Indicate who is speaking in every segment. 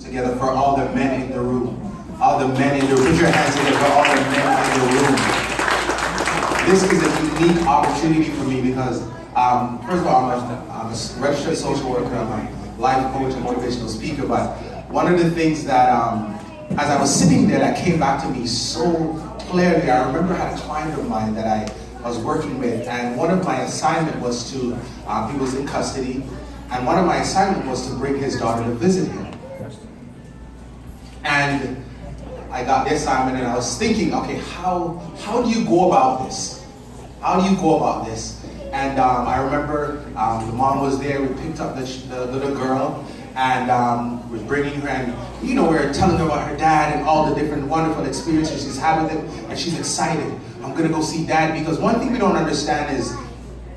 Speaker 1: together for all the men in the room. All the men in the room. Put your hands together for all the men in the room. This is a unique opportunity for me because, first of all, I'm a registered social worker, I'm a life coach and motivational speaker, but one of the things that, as I was sitting there, that came back to me so clearly, I remember I had a client of mine that I was working with, and one of my assignment was to, he was in custody, and one of my assignment was to bring his daughter to visit him. And I got the assignment and I was thinking, okay, how do you go about this? How do you go about this? And I remember the mom was there, we picked up the little girl and was bringing her, and we were telling her about her dad and all the different wonderful experiences she's had with him, and she's excited. I'm gonna go see dad, because one thing we don't understand is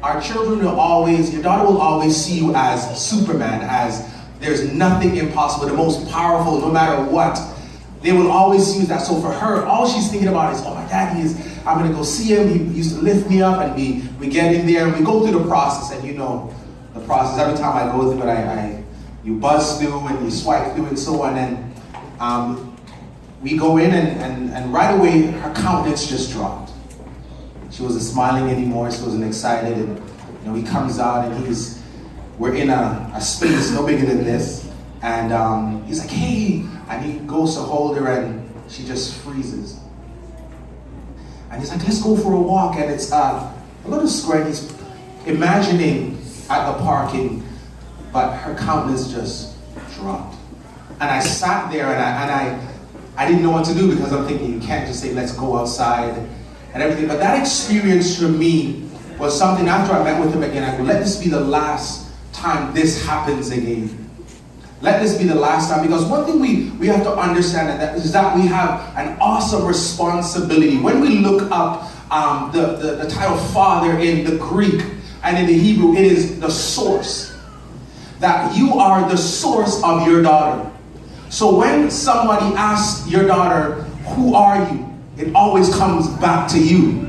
Speaker 1: our children will always, your daughter will always see you as Superman, as there's nothing impossible, the most powerful, no matter what. They will always see you as that. So for her, all she's thinking about is, oh, my daddy is, I'm gonna go see him. He used to lift me up, and we get in there and we go through the process, and the process. Every time I go through it, you buzz through and you swipe through and so on, and we go in and right away her countenance just dropped. She wasn't smiling anymore, she wasn't excited, and he comes out and we're in a space no bigger than this, and he's like, hey, and he goes to hold her and she just freezes. And he's like, let's go for a walk, and it's a little square, and he's imagining at the parking, but her countenance just dropped. And I sat there and I didn't know what to do, because I'm thinking you can't just say, let's go outside and everything. But that experience for me was something, after I met with him again, I go, let this be the last time this happens again. Let this be the last time, because one thing we have to understand is that we have an awesome responsibility. When we look up the title Father in the Greek and in the Hebrew, it is the source. That you are the source of your daughter. So when somebody asks your daughter, who are you? It always comes back to you.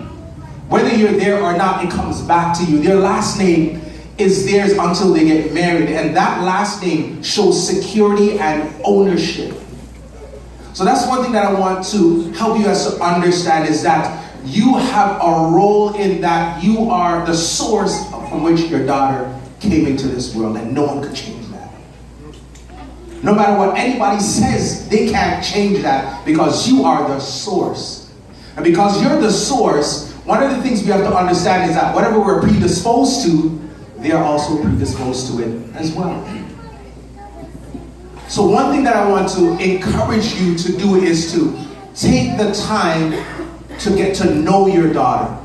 Speaker 1: Whether you're there or not, it comes back to you. Their last name is theirs until they get married, and that last name shows security and ownership. So that's one thing that I want to help you guys to understand, is that you have a role in that. You are the source from which your daughter came into this world, and no one could change that. No matter what anybody says, they can't change that, because you are the source. And because you're the source, one of the things we have to understand is that whatever we're predisposed to, they are also predisposed to it as well. So one thing that I want to encourage you to do is to take the time to get to know your daughter.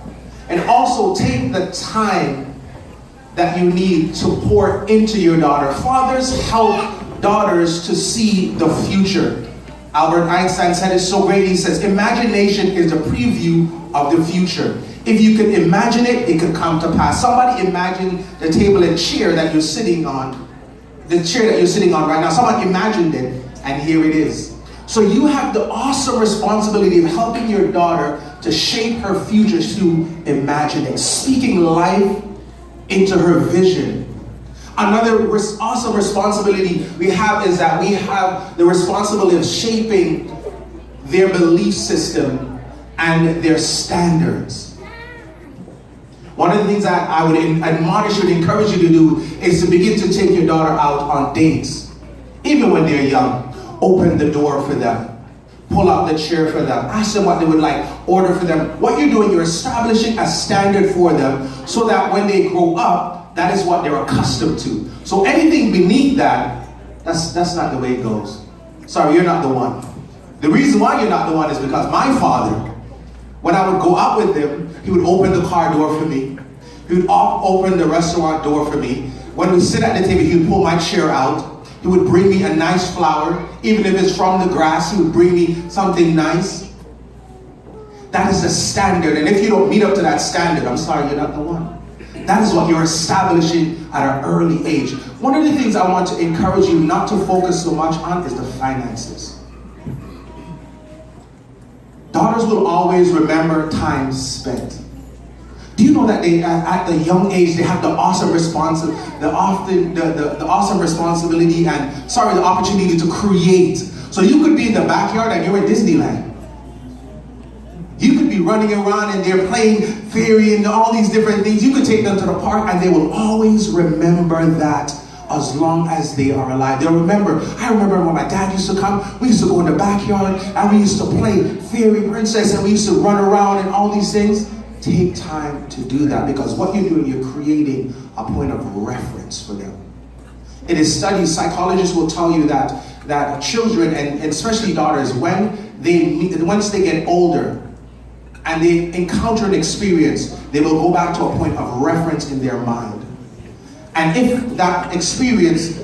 Speaker 1: And also take the time that you need to pour into your daughter. Fathers help daughters to see the future. Albert Einstein said it so great. He says, imagination is a preview of the future. If you can imagine it, it could come to pass. Somebody imagine the table and chair that you're sitting on. The chair that you're sitting on right now. Someone imagined it, and here it is. So you have the awesome responsibility of helping your daughter to shape her future through imagining, speaking life into her vision. Another awesome responsibility we have is that we have the responsibility of shaping their belief system and their standards. One of the things that I would admonish you and encourage you to do is to begin to take your daughter out on dates. Even when they're young, open the door for them. Pull out the chair for them. Ask them what they would like. Order for them. What you're doing, you're establishing a standard for them so that when they grow up, that is what they're accustomed to. So anything beneath that, that's not the way it goes. Sorry, you're not the one. The reason why you're not the one is because my father, when I would go out with him, he would open the car door for me. He would open the restaurant door for me. When we sit at the table, he would pull my chair out. He would bring me a nice flower. Even if it's from the grass, he would bring me something nice. That is the standard. And if you don't meet up to that standard, I'm sorry, you're not the one. That is what you're establishing at an early age. One of the things I want to encourage you not to focus so much on is the finances. Daughters will always remember time spent. Do you know that they, at the young age, they have the awesome responsibility and, the opportunity to create. So you could be in the backyard and you're in Disneyland. You could be running around and they're playing fairy and all these different things. You could take them to the park and they will always remember that as long as they are alive. They'll remember. I remember when my dad used to come, we used to go in the backyard and we used to play fairy princess and we used to run around and all these things. Take time to do that, because what you're doing, you're creating a point of reference for them. It is studied, psychologists will tell you that children, and especially daughters, once they get older and they encounter an experience, they will go back to a point of reference in their mind. And if that experience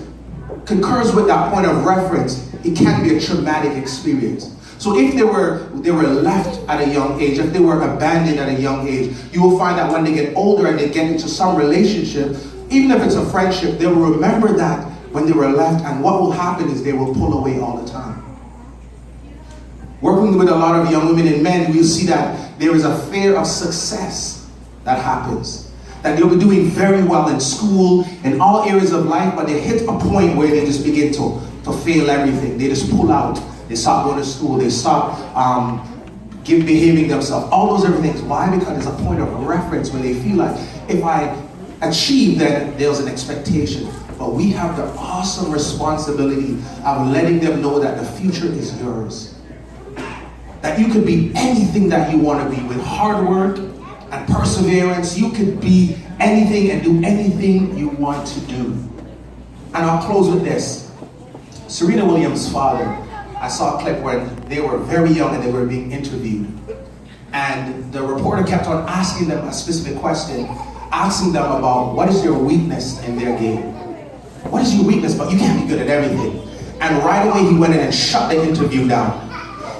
Speaker 1: concurs with that point of reference, it can be a traumatic experience. So if they were left at a young age, if they were abandoned at a young age, you will find that when they get older and they get into some relationship, even if it's a friendship, they will remember that when they were left, and what will happen is they will pull away all the time. Working with a lot of young women and men, we'll see that there is a fear of success that happens. That they'll be doing very well in school, in all areas of life, but they hit a point where they just begin to fail everything. They just pull out. They stop going to school. They stop behaving themselves. All those everything. Why? Because there's a point of reference where they feel like, if I achieve, then there's an expectation. But we have the awesome responsibility of letting them know that the future is yours. That you could be anything that you want to be with hard work and perseverance. You could be anything and do anything you want to do. And I'll close with this. Serena Williams' father, I saw a clip when they were very young and they were being interviewed. And the reporter kept on asking them a specific question, asking them about what is your weakness in their game. What is your weakness? But you can't be good at everything. And right away he went in and shut the interview down.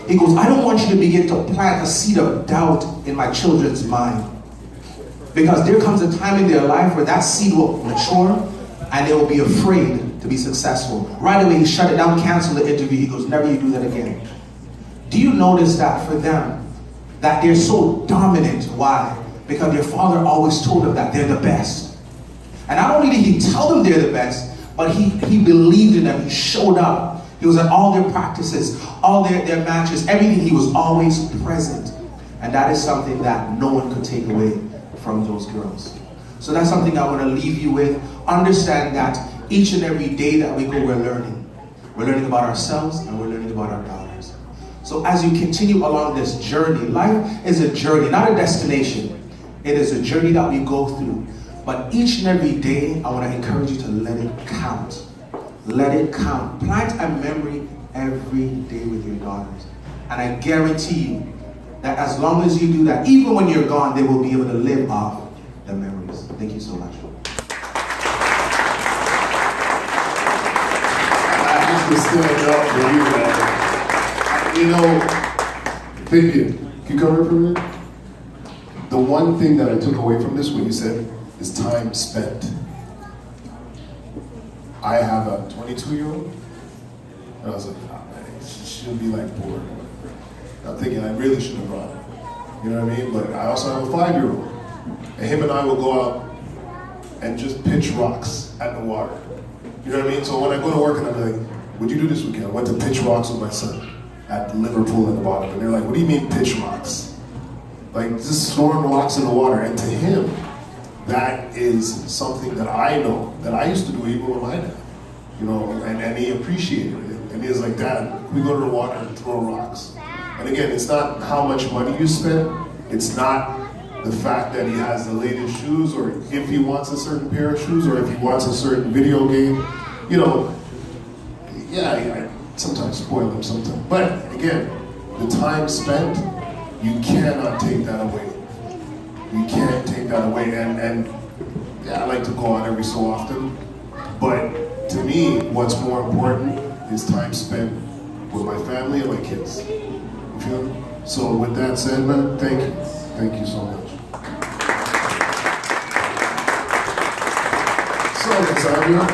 Speaker 1: He goes, I don't want you to begin to plant a seed of doubt in my children's mind. Because there comes a time in their life where that seed will mature and they will be afraid to be successful. Right away he shut it down, canceled the interview. He goes, never you do that again. Do you notice that for them, that they're so dominant? Why? Because their father always told them that they're the best. And not only did he tell them they're the best, but he believed in them. He showed up. He was at all their practices, all their matches, everything. He was always present. And that is something that no one could take away from those girls. So that's something I want to leave you with. Understand that each and every day that we go, we're learning. We're learning about ourselves and we're learning about our daughters. So as you continue along this journey, life is a journey, not a destination. It is a journey that we go through. But each and every day, I want to encourage you to let it count. Let it count. Plant a memory every day with your daughters. And I guarantee you that as long as you do that, even when you're gone, they will be able to live off the memories. Thank you so much.
Speaker 2: I just stand up for you, man. You know, Vivian, can you come here for a minute? The one thing that I took away from this, what you said, is time spent. I have a 22-year-old, and I was like, oh, man, she'll be like bored. I'm thinking I really should have brought her. You know what I mean? But I also have a 5-year-old, and him and I will go out and just pitch rocks at the water. You know what I mean? So when I go to work and I'm like, what'd you do this weekend? I went to pitch rocks with my son at Liverpool at the bottom. And they're like, what do you mean pitch rocks? Like just throwing rocks in the water. And to him, that is something that I know, that I used to do even with my dad. You know, and he appreciated it. And he was like, Dad, we go to the water and throw rocks. And again, it's not how much money you spend. It's not the fact that he has the latest shoes, or if he wants a certain pair of shoes, or if he wants a certain video game. You know, yeah, I sometimes spoil him sometimes. But again, the time spent, you cannot take that away. You can't take that away. And yeah, I like to go out every so often. But to me, what's more important is time spent with my family and my kids. You feel me? So with that said, man, thank you. Thank you so much. So, Xavier.